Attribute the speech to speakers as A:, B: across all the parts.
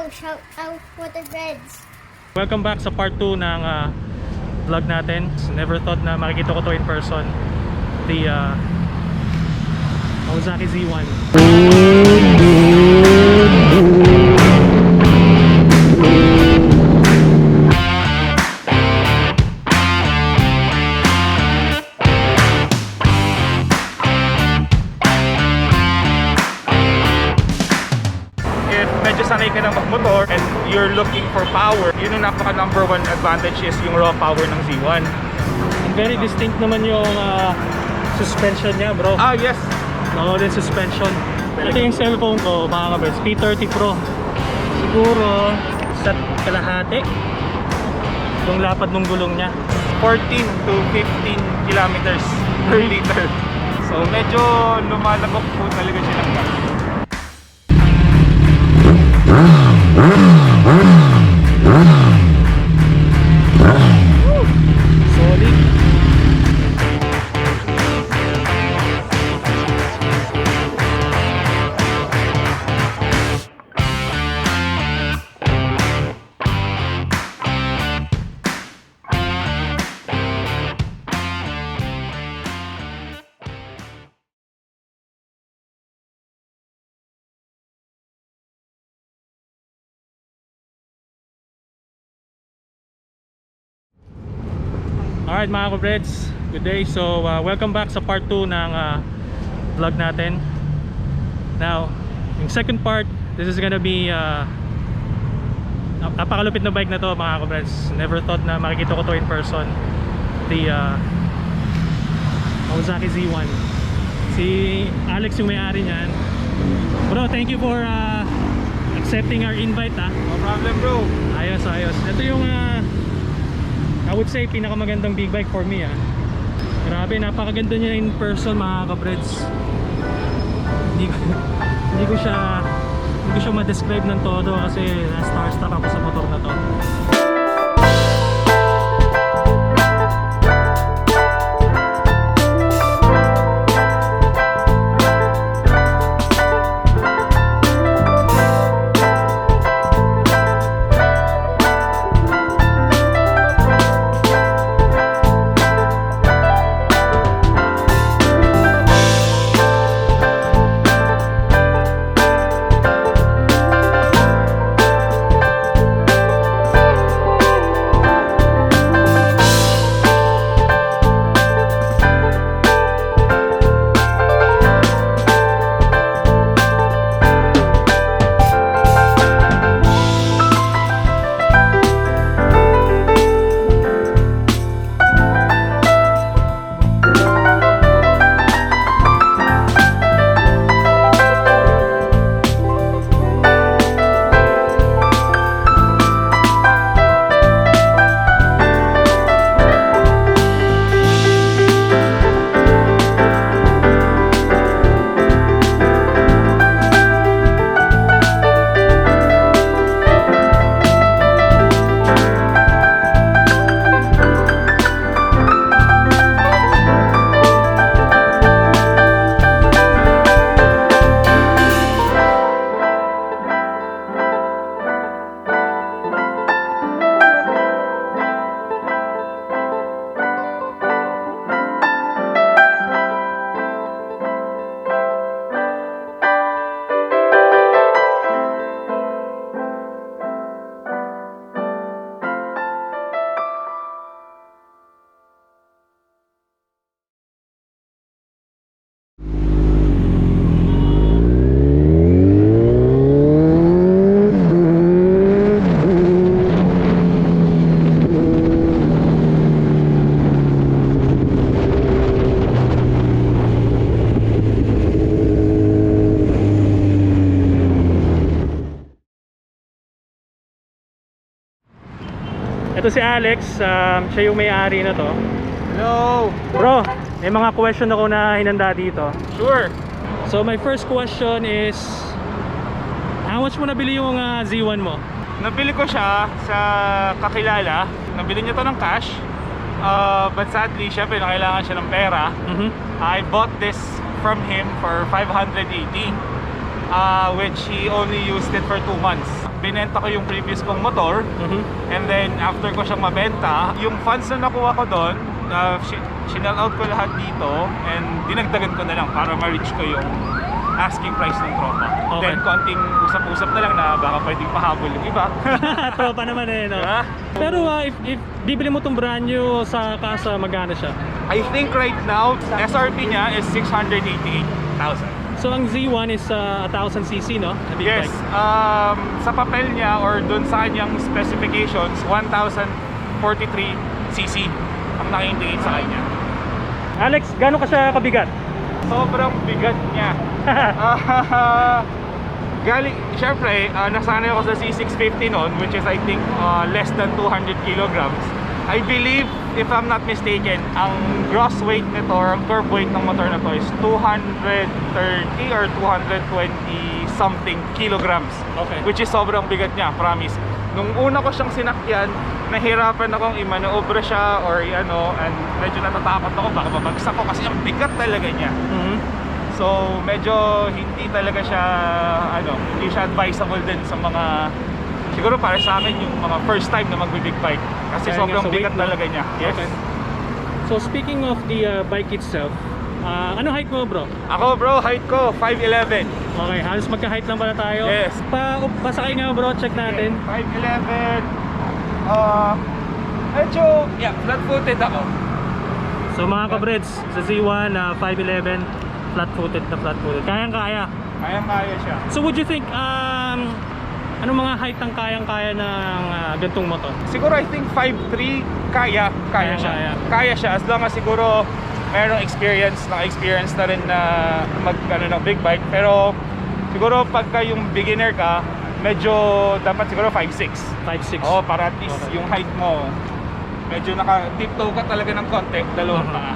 A: shout out for the Reds.
B: Welcome back sa part 2 ng vlog natin. Never thought na makikita ko to in person. The KAWASAKI Z1000.
C: Medyo sanay ka ng magmotor and you're looking for power, yun ang napaka number one advantage is yung raw power ng Z1.
B: And very distinct naman yung suspension niya, bro.
C: Ah, yes.
B: Loaded suspension. Ito yung cellphone ko, mga ka-breds, P30 Pro. Siguro sa kalahati yung lapad ng gulong niya.
C: 14 to 15 kilometers per liter. So medyo lumalabok po talaga siya ng gas.
B: Solid. Alright mga ka-breds, good day. So welcome back sa part 2 ng vlog natin. Now, yung second part, this is gonna be napakalupit na bike na to mga ka-breds. Never thought na makikita ko to in person. The KAWASAKI Z1000. Si Alex yung may-ari niyan. Bro, thank you for accepting our invite.
C: No problem, bro.
B: Ayos, ayos. Ito yung I would say pinakamagandang big bike for me. Grabe, napakaganda niya in person mga ka-breds. Hindi ko siya ma-describe ng todo kasi na-starstruck ako sa motor na to. Ito si Alex, siya yung may-ari na to.
C: Hello.
B: Bro, may mga question ako na hinanda dito.
C: Sure.
B: So my first question is, how much mo nabili yung Z1 mo?
C: Nabili ko siya sa kakilala. Nabili niya to ng cash. But sadly, syempre kailangan siya ng pera. I bought this from him for 580, which he only used it for 2 months. binenta ko yung previous kong motor. And then after ko siyang mabenta, yung funds na nakuha ko doon, sinell out ko lahat dito and dinagdagan ko na lang para ma-reach ko yung asking price ng tropa.
B: Okay.
C: Then konting usap-usap na lang na baka pwedeng pahabol yung iba.
B: Tropa naman no?
C: Yeah.
B: Pero if bibili mo tong brand new sa kasa, magkano siya?
C: I think right now, SRP niya is 688,000.
B: So ang Z1 is 1000cc, no? Na big
C: Yes,
B: bike.
C: sa papel niya or dun sa kanyang specifications, 1043cc ang nakaindicate sa kanya.
B: Alex, gaano ka siya kabigat?
C: Sobrang bigat niya. Syempre, nasanay ako sa C650 noon, which is I think less than 200 kilograms. I believe, if I'm not mistaken, ang gross weight nito or ang curb weight ng motor na to is 230 or 220 something kilograms.
B: Okay.
C: Which is sobrang bigat niya, promise. Nung una ko siyang sinakyan, nahirapan akong i-manoobra siya or ano, and medyo natatakot ako baka mabagsak ko kasi ang bigat talaga niya. So medyo hindi talaga siya hindi siya advisable din sa mga, siguro para sa akin yung mga first time na mag-big bike kasi
B: Kaya
C: sobrang
B: nga sa
C: bigat
B: weight, no?
C: talaga niya. Yes.
B: Okay. So speaking of the bike itself, ano height mo, bro?
C: Ako bro, height ko 5'11".
B: Okay, halos magka-height lang pala tayo.
C: Yes.
B: Pasakay nga, bro, check natin.
C: 5'11". Medyo flat-footed ako.
B: So mga ka-breds, sa Z1 5'11", flat-footed na flat-footed. Kayang-kaya.
C: Kaya siya.
B: So would you think, anong mga height ang kayang-kaya ng gantong motor?
C: Siguro I think 5'3", kaya siya. Kaya siya as long as siguro mayroong naka-experience na rin na ng big bike. Pero siguro pagka yung beginner ka, medyo dapat siguro 5'6".
B: 5'6".
C: Oo, para at least
B: Okay.
C: yung height mo medyo naka-tiptoe ka talaga ng konti, dalawang paa.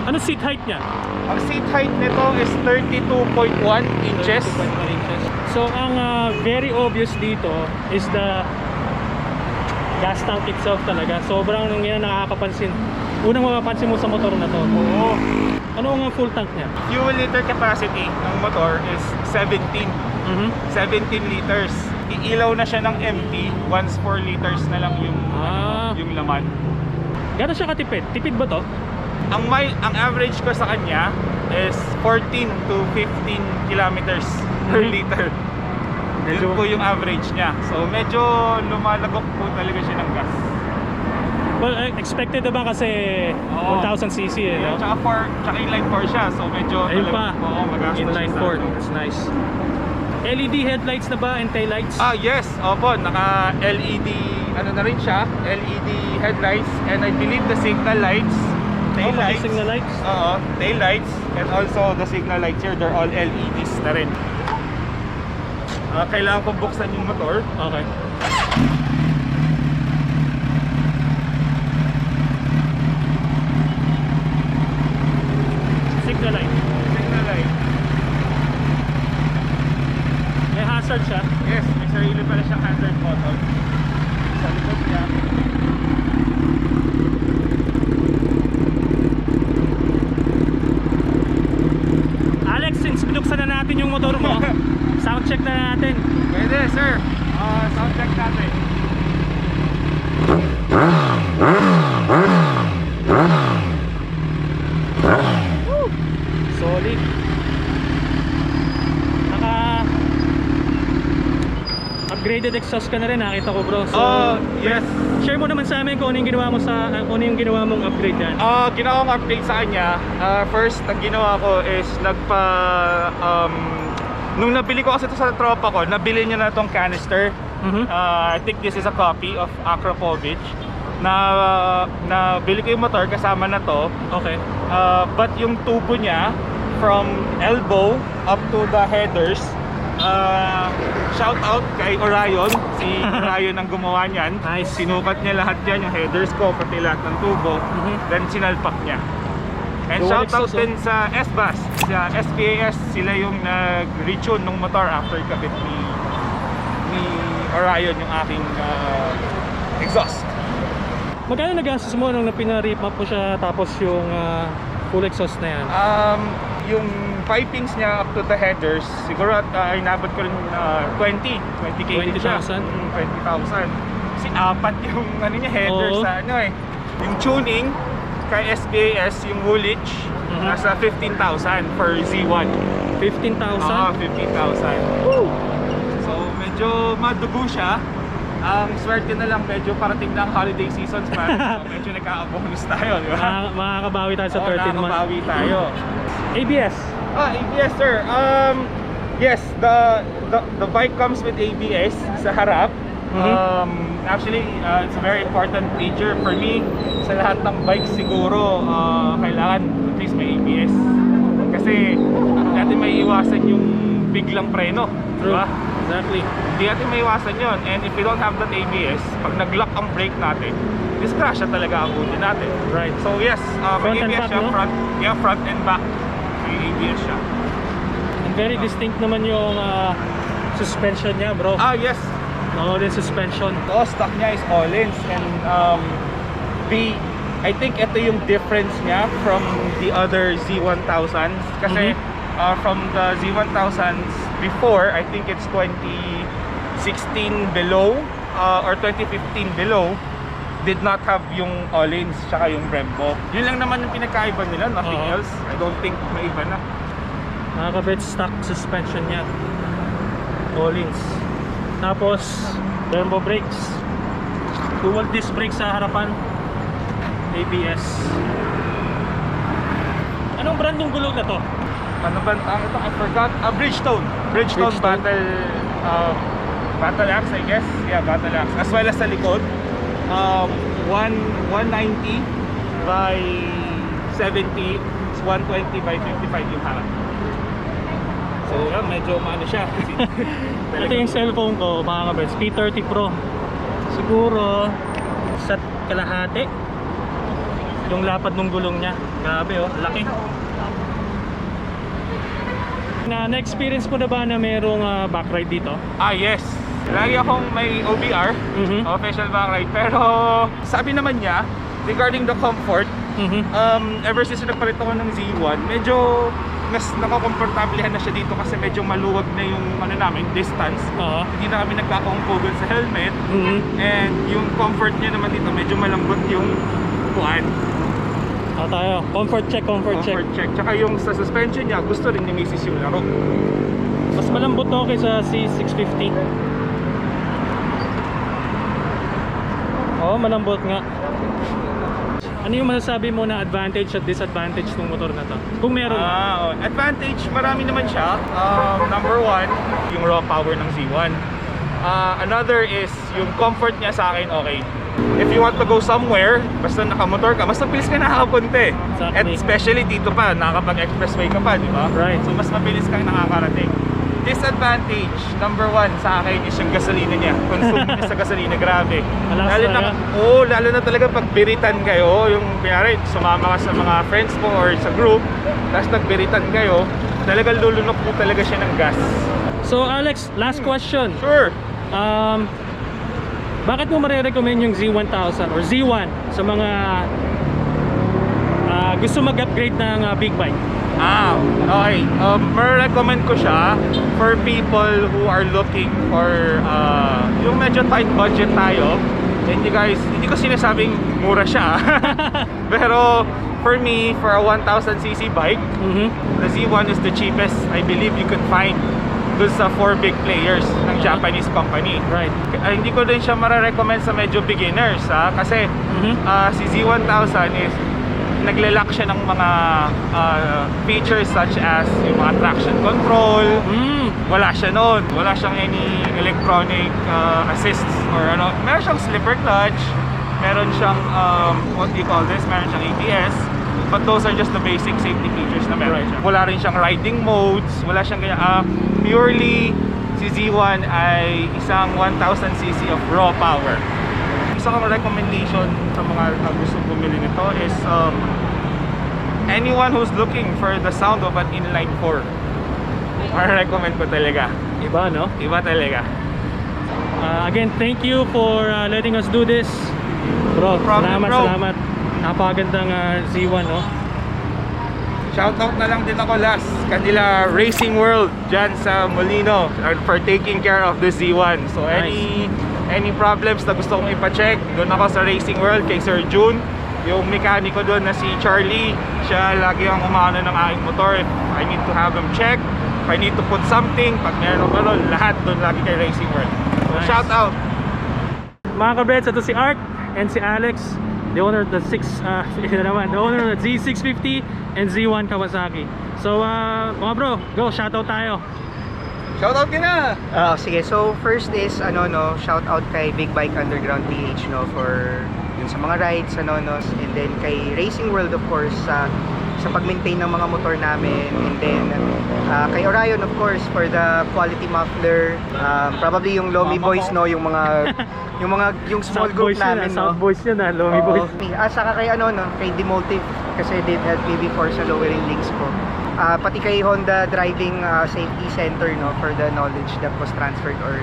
B: Ano seat height niya?
C: Ang seat height nito is 32.1 inches.
B: 32.1 inches. So ang very obvious dito is the gas tank itself talaga. Sobrang yan nakakapansin. Unang mapapansin mo sa motor na to.
C: Oo.
B: Ano ang full tank niya?
C: Fuel liter capacity ng motor is 17. 17 liters. Iilaw na siya ng empty once 4 liters na lang yung yung laman.
B: Gano'n siya katipid? Tipid ba to?
C: Ang average ko sa kanya is 14 to 15 kilometers per liter. Yun po yung average niya. So medyo lumalagok po talaga siya ng gas.
B: Well, expected naman kasi 1000cc no?
C: Tsaka inline 4 siya. So medyo
B: Ayun pa,
C: magastos
B: inline
C: siya
B: 4. That's nice. LED headlights na ba and taillights?
C: Yes, opo, naka LED na rin siya, LED headlights, and I believe the signal lights, taillights.
B: Signal lights?
C: Oo, taillights, and also the signal lights here, they're all LEDs na rin. Kailangan kong buksan yung motor.
B: Okay. Signal light.
C: Signal light.
B: May hazard siya.
C: Yes, may sarili pala siyang hazard button. Sa likod niya.
B: Alex, since binuksan na natin yung motor mo, sound check na natin.
C: Pwede, sir. Sound check natin.
B: Solid. Upgraded exhaust ka na rin, nakita ko, bro. So,
C: Yes.
B: share mo naman sa amin kung ano yung ginawa mo kung ano yung ginawa mong upgrade yan.
C: Ginawang upgrade sa kanya. First, ang ginawa ko is nung nabili ko kasi ito sa tropa ko, nabili niya na itong canister. I think this is a copy of Akrapovic. Na bili ko yung motor kasama na to.
B: Okay.
C: But yung tubo niya from elbow up to the headers, shout out kay Orion. Si Orion ang gumawa niyan.
B: Nice.
C: Sinukat niya lahat yan, yung headers ko, pati lahat ng tubo. Then sinalpak niya. And
B: Dual
C: shout out
B: exhaust,
C: din sa S-Bus, sa SPAS. Sila yung nag-retune ng motor after kabit ni Orion yung aking exhaust.
B: Magkano nagastos mo nung pina-remap mo siya tapos yung full exhaust na yan?
C: yung pipings niya up to the headers, siguro inabot ko rin 20k din siya.
B: 20,000?
C: 20,000. Kasi apat yung ano niya, headers
B: Oo.
C: sa ano eh. Yung tuning, kay SBAS, yung woolage, nasa 15,000 for Z1.
B: 15,000?
C: Oo, 15,000. So medyo madugo siya. Ang swerte na lang, medyo parating na ang holiday seasons pa. So medyo nagka-bonus tayo, di ba?
B: Makakabawi tayo sa
C: Oo,
B: 13 months.
C: nakakabawi tayo.
B: ABS?
C: ABS sir. Yes, the bike comes with ABS sa harap. Actually, it's a very important feature for me. Sa lahat ng bike siguro, kailangan at least may ABS. Kasi natin may iwasan yung biglang preno.
B: True.
C: Diba?
B: Exactly.
C: Hindi natin may iwasan yun. And if we don't have that ABS, pag nag-lock ang brake natin, discrash talaga ang buti natin.
B: Right.
C: So yes, may
B: Front and
C: ABS
B: back,
C: siya,
B: no?
C: front and back. May ABS siya.
B: And very distinct naman yung suspension niya, bro.
C: Yes.
B: Oo, din suspension.
C: Stock niya is all-ins. And I think ito yung difference niya from the other Z1000s. Kasi from the Z1000s before, I think it's 2016 below or 2015 below, did not have yung all-ins tsaka yung Brembo. Yun lang naman yung pinagkaiba nila, nothing else. I don't think may iba na.
B: Mga ka-breds, stock suspension niya. All-ins. Tapos, Brembo brakes. Dual disc brakes sa harapan. ABS. Anong brand ng gulong na to?
C: Ano ba ang ito? I forgot. Bridgestone. Bridgestone Battle Axe, I guess. Yeah, Battle Axe. As well as sa likod. 190 by 70. 120 by 55 yung harap. So, yan, medyo maano siya.
B: Ito yung cellphone ko, mga ka-breds. P30 Pro. Siguro, sa kalahati. Yung lapad ng gulong niya. Grabe oh, laki. Na-experience mo na ba na merong backride dito?
C: Yes. Lagi akong may OBR, official backride. Pero sabi naman niya, regarding the comfort, ever since nagpalit ako ng Z1, medyo mas nakakomportablehan na siya dito kasi medyo maluwag na yung ano namin, distance. Hindi na kami nagkakaungkugan sa helmet. And yung comfort niya naman dito, medyo malambot yung upuan.
B: Tayo. Comfort check.
C: Tsaka yung sa suspension niya, gusto rin ni Mrs. yung laro.
B: Mas malambot to kaysa C650. Oo, malambot nga. Ano yung masasabi mo na advantage at disadvantage ng motor na to? Kung meron.
C: Advantage, marami naman siya. Number one, yung raw power ng Z1. Another is yung comfort niya sa akin, okay. If you want to go somewhere, basta nakamotor ka, mas mabilis ka nakakapunta eh.
B: Exactly.
C: At especially dito pa, nakakapag-expressway ka pa, di ba?
B: Right.
C: So mas mabilis kang nakakarating. Disadvantage, number one sa akin is yung gasolina niya. Consume niya sa gasolina, grabe. Lalo na talaga pag biritan kayo, yung kanyari, sumama ka sa mga friends mo or sa group, tapos nagbiritan kayo, talagang lulunok po talaga siya ng gas.
B: So Alex, last question.
C: Sure.
B: Bakit mo ma-recommend yung Z1000 or Z1 sa mga gusto mag-upgrade ng big bike?
C: Okay. Ma-recommend ko siya for people who are looking for yung medyo tight budget tayo. And you guys, hindi ko sinasabing mura siya. Pero for me, for a 1000cc bike, the Z1 is the cheapest I believe you could find dun sa 4 big players ng Japanese company.
B: Right.
C: Hindi ko din siya ma-recommend sa medyo beginners kasi si Z1000 is naglalak siya ng mga features such as yung mga traction control. Wala siya noon. Wala siyang any electronic assists or ano. Meron siyang slipper clutch. Meron siyang what do you call this? Meron siyang ABS. But those are just the basic safety features na meron siya. Wala rin siyang riding modes. Wala siyang ganyan. Purely si Z1 ay isang 1000cc of raw power. Isa kong recommendation sa mga gusto bumili nito is anyone who's looking for the sound of an inline 4. Ma-recommend ko talaga.
B: Iba, no?
C: Iba talaga.
B: Again, thank you for letting us do this. Bro,
C: Problem,
B: salamat,
C: bro.
B: salamat. Napakagandang Z1, no?
C: shoutout na lang din ako last kanila Racing World dyan sa Molino for taking care of the Z1. So any problems na gusto kong ipacheck, doon ako sa Racing World kay Sir June. Yung mekaniko doon na si Charlie, siya lagi ang umano ng aking motor. If I need to have him check, if I need to put something, pag meron ko doon, lahat doon lagi kay Racing World. So shout out!
B: Mga ka-breds, ito si Art and si Alex, the owner of the the owner of the Z650 and Z1 Kawasaki. So mga bro, go, shoutout tayo.
C: Shoutout ka na!
D: Sige, so first is shout out kay BIGBIKE Underground PH for yun sa mga rides and then kay Racing World of course sa pag-maintain ng mga motor namin, and then kay Orion of course for the quality muffler, probably yung Lomi Boys yung mga yung small
B: South
D: group
B: Boys yun,
D: namin
B: South Boys yun, Lomi Boys.
D: Saka kay kay Demotive kasi they've helped me before sa lowering links ko. Pati kay Honda Driving Safety Center for the knowledge that was transferred or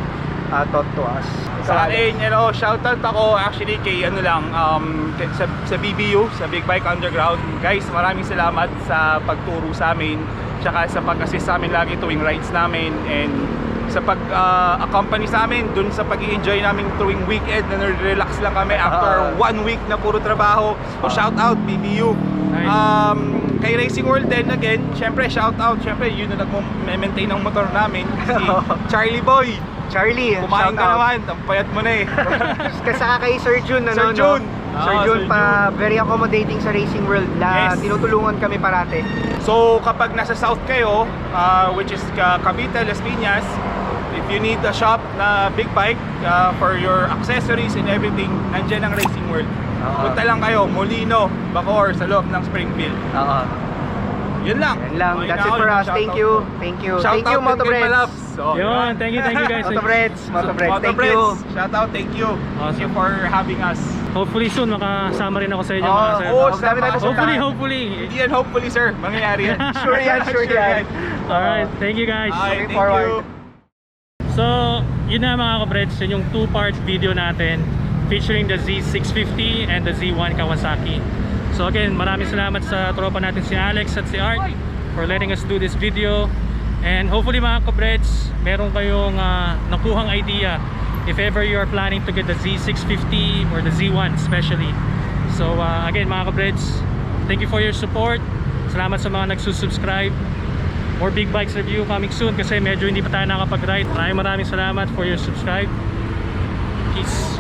D: taught to us.
C: Sa akin, shoutout ako actually kay sa BBU, sa BIGBIKE Underground. Guys, maraming salamat sa pagturo sa amin, tsaka sa pag-assist sa amin lagi tuwing rides namin, and sa pag-accompany sa amin dun sa pag-i-enjoy namin tuwing weekend na nare-relax lang kami after 1 week na puro trabaho. So shout out BBU.
B: Nice.
C: Kay Racing World din again, syempre shout out, syempre yun na nag-maintain ng motor namin, si Charlie Boy.
D: Charlie,
C: kumain
D: shout
C: ka
D: out.
C: naman, ang payat mo na eh.
D: Saka kay Sir June,
C: Sir June.
D: Sir June pa, very accommodating sa Racing World na
C: Yes.
D: tinutulungan kami parate.
C: So kapag nasa south kayo, which is Cavite, Las Piñas, if you need a shop na big bike for your accessories and everything, nandiyan ang Racing World. Punta lang kayo, Molino, Bacoor, sa loob ng Springfield. Yun lang.
D: Yan lang. That's it for us. Thank you. Thank you.
C: Shout
D: Thank you,
C: out
D: Motobreds.
B: Yun, thank you guys.
D: Motobreds. Thank you.
C: Shout out, thank you. Thank you
B: Awesome.
C: for having us.
B: Hopefully soon makasama rin ako sa inyo mga sir. Hopefully.
C: Hindi yan hopefully sir, mangyayari yan.
D: Sure yan.
B: Alright, thank you guys.
C: Okay,
D: Looking
C: thank
D: forward.
C: you.
B: So, yun na mga ka-breds, yun yung 2-part video natin featuring the Z650 and the Z1 Kawasaki. So again, maraming salamat sa tropa natin si Alex at si Art for letting us do this video. And hopefully mga ka-breds, meron kayong nakuhang idea if ever you are planning to get the Z650 or the Z1 especially. So again mga ka-breds, thank you for your support. Salamat sa mga nagsusubscribe. More Big Bikes review coming soon kasi medyo hindi pa tayo nakapag-ride. Maraming salamat for your subscribe. Peace.